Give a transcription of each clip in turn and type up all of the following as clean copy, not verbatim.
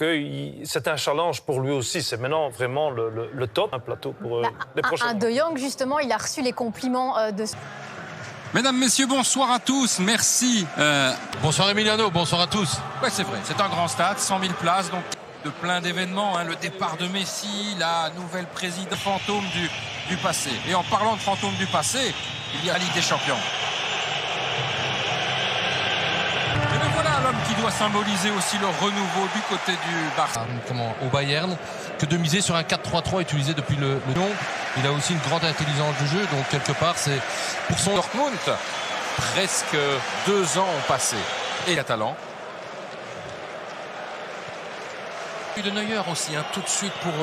que c'est un challenge pour lui aussi. C'est maintenant vraiment le top, un plateau pour les prochains. De Jong, justement, il a reçu les compliments de... Mesdames, messieurs, bonsoir à tous, merci. Bonsoir Emiliano, bonsoir à tous. Ouais, c'est vrai, c'est un grand stade, 100 000 places, donc de plein d'événements, hein, le départ de Messi, la nouvelle présidente, fantôme du passé. Et en parlant de fantôme du passé, il y a la Ligue des Champions. Et le voilà l'homme qui doit symboliser aussi le renouveau du côté du Barça. Au Bayern, que de miser sur un 4-3-3 utilisé depuis le nom. Il a aussi une grande intelligence de jeu, donc quelque part c'est pour son... Dortmund, presque 2 ans ont passé. Et Catalan. De Neuer aussi, hein, tout de suite pour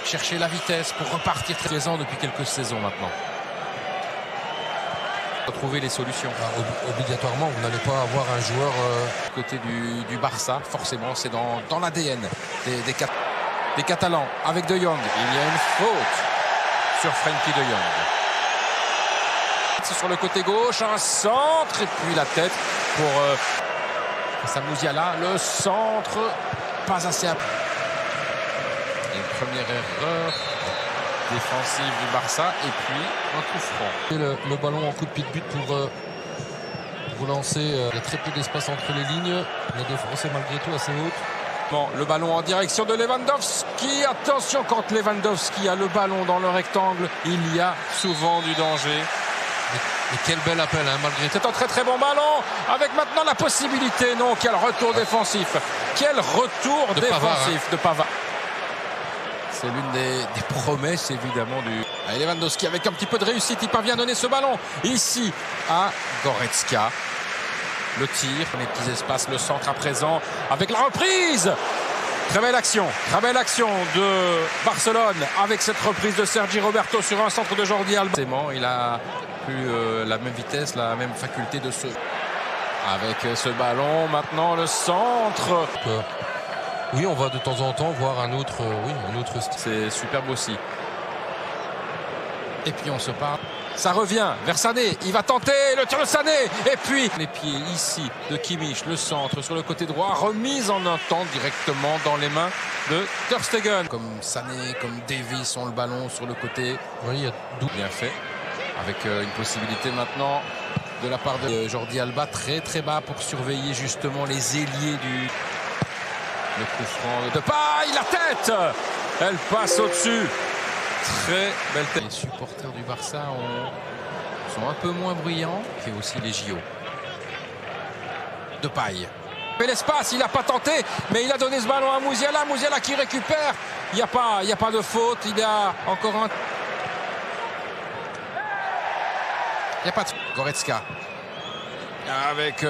chercher la vitesse, pour repartir présent depuis quelques saisons maintenant. Trouver les solutions. Obligatoirement, vous n'allez pas avoir un joueur... Côté du Barça, forcément, c'est dans l'ADN des Catalans. Avec De Jong, il y a une faute sur Frenkie De Jong. C'est sur le côté gauche, un centre, et puis la tête pour Sam Musiala. Le centre, pas assez... Une première erreur défensive du Barça et puis un coup franc. Le ballon en coup de pied de but pour lancer. Il y a très peu d'espace entre les lignes. La défense est malgré tout assez haute. Bon, le ballon en direction de Lewandowski. Attention, quand Lewandowski a le ballon dans le rectangle, il y a souvent du danger. Et quel bel appel, hein, malgré tout. C'est un très très bon ballon, avec maintenant la possibilité, non, quel retour défensif. Quel retour de défensif Pavard, hein. De Pavard. C'est l'une des promesses évidemment du... Allez, Lewandowski avec un petit peu de réussite, il parvient à donner ce ballon ici à Goretzka. Le tir, les petits espaces, le centre à présent avec la reprise. Très belle action de Barcelone avec cette reprise de Sergi Roberto sur un centre de Jordi Alba. Il a plus la même vitesse, la même faculté de se... Avec ce ballon, maintenant le centre. Oui, on va de temps en temps voir un autre style. C'est superbe aussi. Et puis on se parle. Ça revient vers Sané. Il va tenter le tir de Sané. Et puis les pieds ici de Kimmich. Le centre sur le côté droit. Remise en un temps directement dans les mains de Ter Stegen. Comme Sané, comme Davies ont le ballon sur le côté. Oui, il y a bien fait. Avec une possibilité maintenant de la part de Jordi Alba. Très très bas pour surveiller justement les ailiers du... Le coup franc de Paille, la tête. Elle passe au-dessus. Très belle tête. Les supporters du Barça sont un peu moins bruyants. Et aussi les JO. De Paille. Mais l'espace, il n'a pas tenté, mais il a donné ce ballon à Musiala. Musiala qui récupère. Il n'y a pas de faute. Il y a encore un... Il n'y a pas de... Goretzka. Avec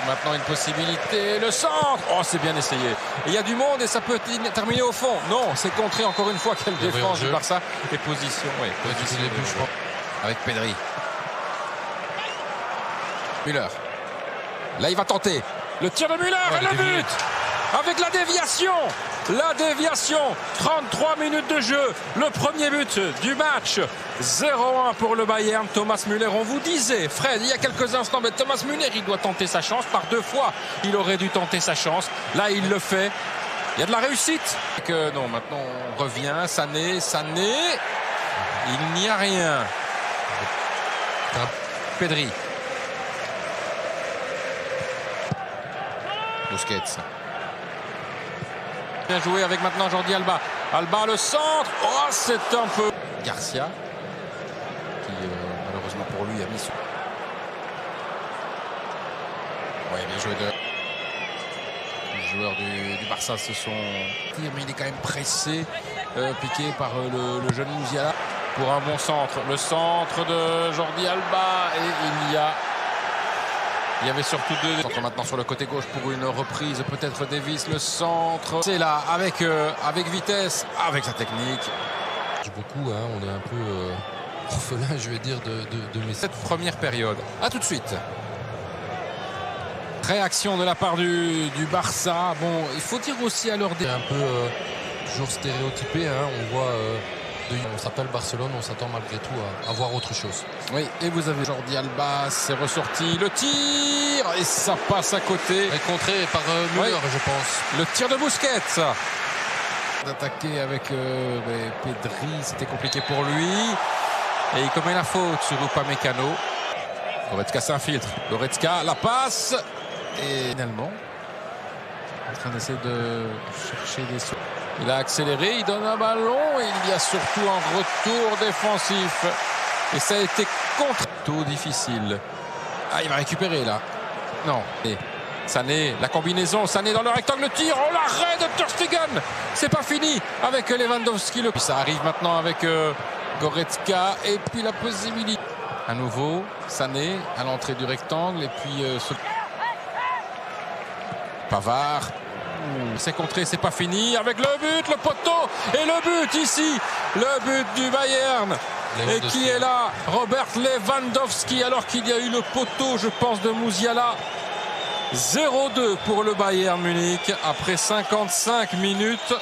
maintenant une possibilité, le centre. Oh, c'est bien essayé. Il y a du monde et ça peut terminer au fond. Non, c'est contré encore une fois. Quelle défense du Barça. Et position, oui. Position début, je crois. Avec Pedri. Müller. Là, il va tenter. Le tir de Müller et le but. Avec la déviation. 33 minutes de jeu. Le premier but du match. 0-1 pour le Bayern. Thomas Müller, on vous disait, Fred, il y a quelques instants, mais Thomas Müller, il doit tenter sa chance. Par 2 fois, il aurait dû tenter sa chance. Là, il le fait. Il y a de la réussite. Non, maintenant, on revient. Sané. Il n'y a rien. Pedri. Busquets. Bien joué avec maintenant Jordi Alba. Alba, le centre. Oh, c'est un peu... Garcia, qui malheureusement pour lui a mis... Oui, bien joué Les joueurs du Barça se sont... Mais il est quand même pressé, piqué par le jeune Musiala. Pour un bon centre. Le centre de Jordi Alba. Et il y avait surtout 2 centres maintenant sur le côté gauche pour une reprise. Peut-être Davies, le centre. C'est là, avec vitesse, avec sa technique. Beaucoup, hein, on est un peu orphelin, je vais dire, de Messi. Cette première période. A tout de suite. Réaction de la part du Barça. Bon, il faut dire aussi à leur... C'est un peu toujours stéréotypé, hein, on voit... On s'appelle Barcelone, on s'attend malgré tout à voir autre chose. Oui, et vous avez Jordi Alba, c'est ressorti. Le tir tir et ça passe à côté. Et contré par Müller, je pense. Le tir de Busquets. D'attaquer avec Pedri, c'était compliqué pour lui. Et il commet la faute sur Upamecano. Goretzka s'infiltre. Goretzka, la passe. Et finalement, en train d'essayer de chercher des sauts. Il a accéléré, il donne un ballon et il y a surtout un retour défensif. Et ça a été contre. Tout difficile. Ah, il va récupérer là. Non. Et Sané, la combinaison, Sané dans le rectangle, le tir. Oh, l'arrêt de Ter Stegen. C'est pas fini avec Lewandowski. Puis ça arrive maintenant avec Goretzka. Et puis la possibilité. À nouveau, Sané à l'entrée du rectangle. Et puis Pavard. C'est contré, c'est pas fini. Avec le but, le poteau. Et le but ici. Le but du Bayern. Et qui est là? Robert Lewandowski. Alors qu'il y a eu le poteau, je pense, de Musiala. 0-2 pour le Bayern Munich. Après 55 minutes.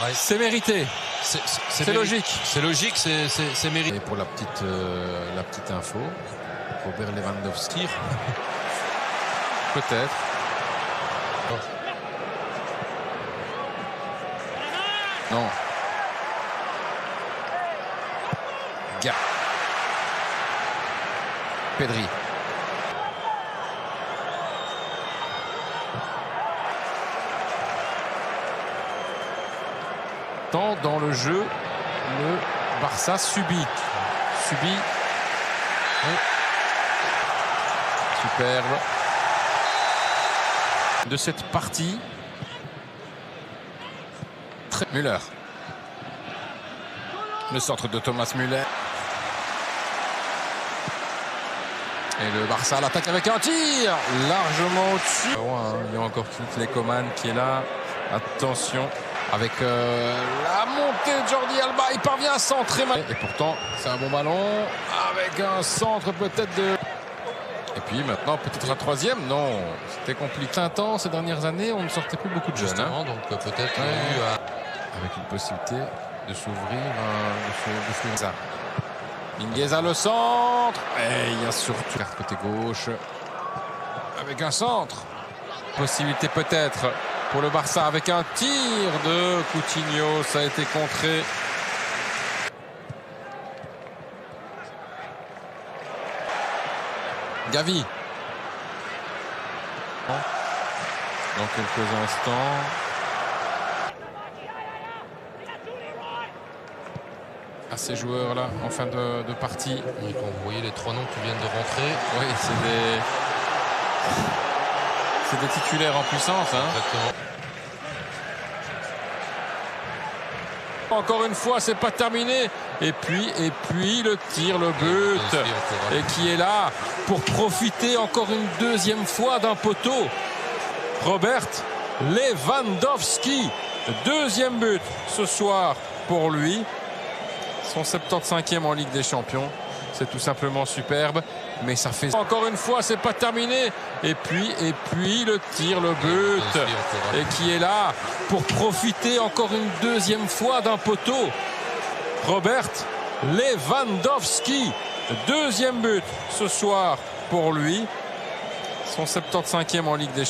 Ouais. C'est mérité. C'est logique. C'est logique, c'est mérité. Et pour la petite info, Robert Lewandowski. Peut-être. Non. Pedri. Tant dans le jeu, le Barça subit. Oui. Superbe. De cette partie. Müller. Le centre de Thomas Müller. Et le Barça l'attaque avec un tir largement au-dessus. Il y a encore les Coman qui est là. Attention avec la montée de Jordi Alba. Il parvient à centrer. Et pourtant, c'est un bon ballon avec un centre peut-être de... Et puis maintenant, peut-être un troisième. Non, c'était compliqué. Un temps, ces dernières années, on ne sortait plus beaucoup de jeunes. Donc peut-être avec une possibilité de s'ouvrir ça. Mingueza le centre. Et il y a surtout carte côté gauche. Avec un centre. Possibilité peut-être pour le Barça avec un tir de Coutinho. Ça a été contré. Gavi. Dans quelques instants. À ces joueurs-là en fin de partie. Oui, quand vous voyez les trois noms qui viennent de rentrer. Oui, c'est des titulaires en puissance. Hein. Exactement. Encore une fois, c'est pas terminé. Et puis le tir, le but. Et qui est là pour profiter encore une deuxième fois d'un poteau. Robert Lewandowski. Deuxième but ce soir pour lui. Son 75e en Ligue des Champions. C'est tout simplement superbe. Mais ça fait... Encore une fois, c'est pas terminé. Et puis le tir, le but. Et qui est là pour profiter encore une deuxième fois d'un poteau. Robert Lewandowski. Deuxième but ce soir pour lui. Son 75e en Ligue des Champions.